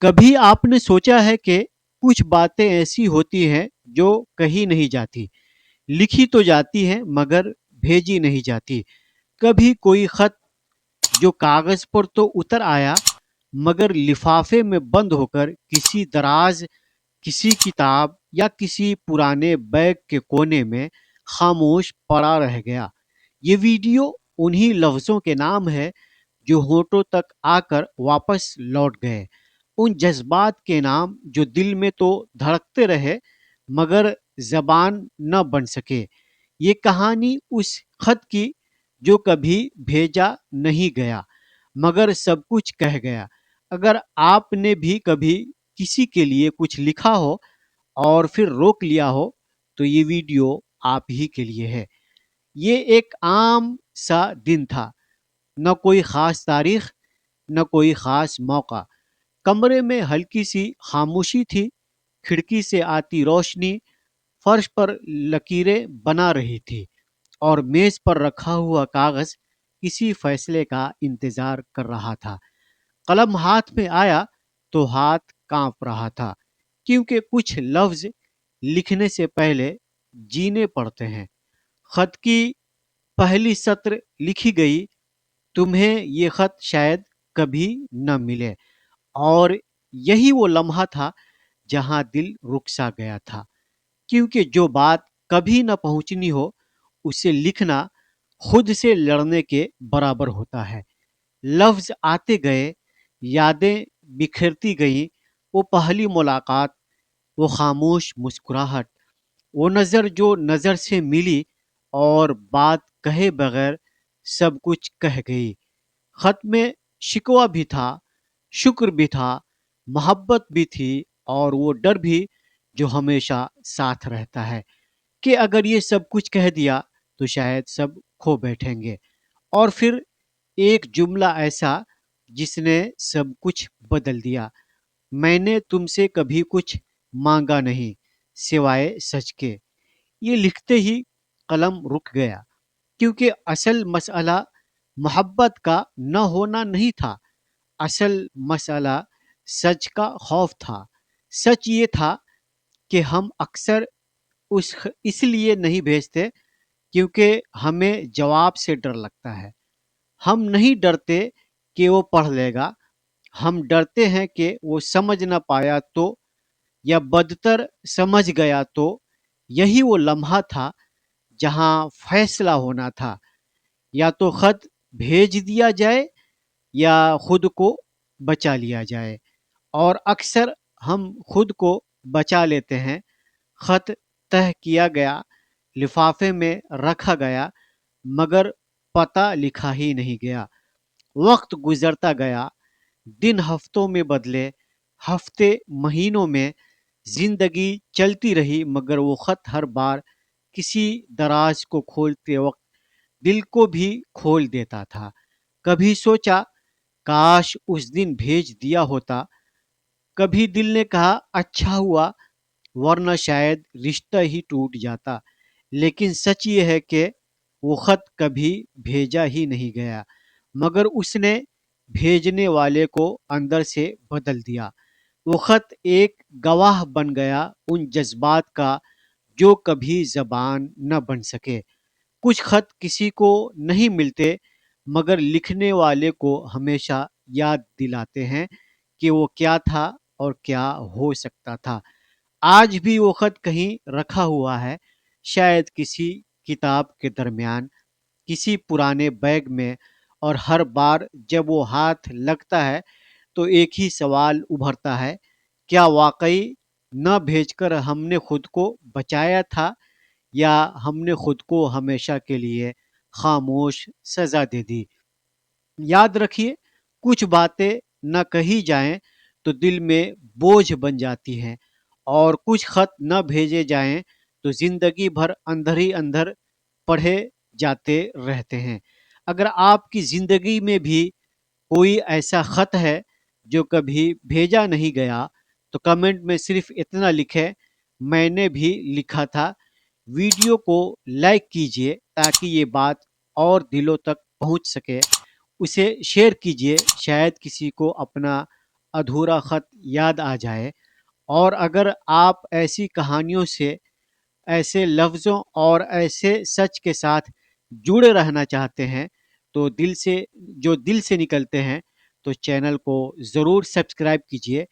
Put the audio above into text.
कभी आपने सोचा है कि कुछ बातें ऐसी होती हैं जो कही नहीं जाती, लिखी तो जाती हैं मगर भेजी नहीं जाती। कभी कोई खत जो कागज पर तो उतर आया मगर लिफाफे में बंद होकर किसी दराज, किसी किताब या किसी पुराने बैग के कोने में खामोश पड़ा रह गया। ये वीडियो उन्हीं लफ्ज़ों के नाम है जो होठों तक आकर वापस लौट गए, उन जज्बात के नाम जो दिल में तो धड़कते रहे मगर जबान न बन सके। ये कहानी उस खत की जो कभी भेजा नहीं गया मगर सब कुछ कह गया। अगर आपने भी कभी किसी के लिए कुछ लिखा हो और फिर रोक लिया हो तो ये वीडियो आप ही के लिए है। ये एक आम सा दिन था, न कोई ख़ास तारीख़, न कोई ख़ास मौका। कमरे में हल्की सी खामोशी थी, खिड़की से आती रोशनी फर्श पर लकीरें बना रही थी और मेज़ पर रखा हुआ कागज़ किसी फैसले का इंतज़ार कर रहा था। कलम हाथ में आया तो हाथ काँप रहा था, क्योंकि कुछ लफ्ज़ लिखने से पहले जीने पड़ते हैं। खत की पहली सत्र लिखी गई, तुम्हें ये खत शायद कभी न मिले। और यही वो लम्हा था जहां दिल रुक सा गया था, क्योंकि जो बात कभी न पहुंचनी हो उसे लिखना खुद से लड़ने के बराबर होता है। लफ्ज आते गए, यादें बिखरती गईं, वो पहली मुलाकात, वो खामोश मुस्कुराहट, वो नज़र जो नज़र से मिली और बात कहे बगैर सब कुछ कह गई। खत में शिकवा भी था, शुक्र भी था, मोहब्बत भी थी और वो डर भी जो हमेशा साथ रहता है कि अगर ये सब कुछ कह दिया तो शायद सब खो बैठेंगे। और फिर एक जुमला ऐसा जिसने सब कुछ बदल दिया, मैंने तुमसे कभी कुछ मांगा नहीं सिवाय सच के। ये लिखते ही कलम रुक गया, क्योंकि असल मसला मोहब्बत का न होना नहीं था, असल मसला सच का खौफ था। सच ये था कि हम अक्सर उस इसलिए नहीं भेजते क्योंकि हमें जवाब से डर लगता है। हम नहीं डरते कि वो पढ़ लेगा, हम डरते हैं कि वो समझ ना पाया तो, या बदतर समझ गया तो। यही वो लम्हा था जहां फैसला होना था, या तो खत भेज दिया जाए या खुद को बचा लिया जाए। और अक्सर हम खुद को बचा लेते हैं। खत तह किया गया, लिफाफे में रखा गया, मगर पता लिखा ही नहीं गया। वक्त गुजरता गया, दिन हफ्तों में बदले, हफ्ते महीनों में, जिंदगी चलती रही, मगर वो खत हर बार किसी दराज को खोलते वक्त दिल को भी खोल देता था। कभी सोचा काश उस दिन भेज दिया होता, कभी दिल ने कहा अच्छा हुआ, वरना शायद रिश्ता ही टूट जाता। लेकिन सच ये है कि वो खत कभी भेजा ही नहीं गया, मगर उसने भेजने वाले को अंदर से बदल दिया। वो खत एक गवाह बन गया उन जज्बात का जो कभी जबान न बन सके। कुछ खत किसी को नहीं मिलते मगर लिखने वाले को हमेशा याद दिलाते हैं कि वो क्या था और क्या हो सकता था। आज भी वो खत कहीं रखा हुआ है, शायद किसी किताब के दरमियान, किसी पुराने बैग में। और हर बार जब वो हाथ लगता है तो एक ही सवाल उभरता है, क्या वाकई न भेजकर हमने खुद को बचाया था, या हमने खुद को हमेशा के लिए खामोश सजा दे दी। याद रखिए, कुछ बातें न कही जाएं तो दिल में बोझ बन जाती हैं, और कुछ खत न भेजे जाएं तो जिंदगी भर अंदर ही अंदर पढ़े जाते रहते हैं। अगर आपकी जिंदगी में भी कोई ऐसा खत है जो कभी भेजा नहीं गया तो कमेंट में सिर्फ इतना लिखें, मैंने भी लिखा था। वीडियो को लाइक कीजिए ताकि ये बात और दिलों तक पहुंच सके। उसे शेयर कीजिए, शायद किसी को अपना ادھورا خط یاد آ جائے، اور اگر آپ ایسی کہانیوں سے، ایسے لفظوں اور ایسے سچ کے ساتھ جڑے رہنا چاہتے ہیں تو دل سے، جو دل سے نکلتے ہیں، تو چینل کو ضرور سبسکرائب کیجیے۔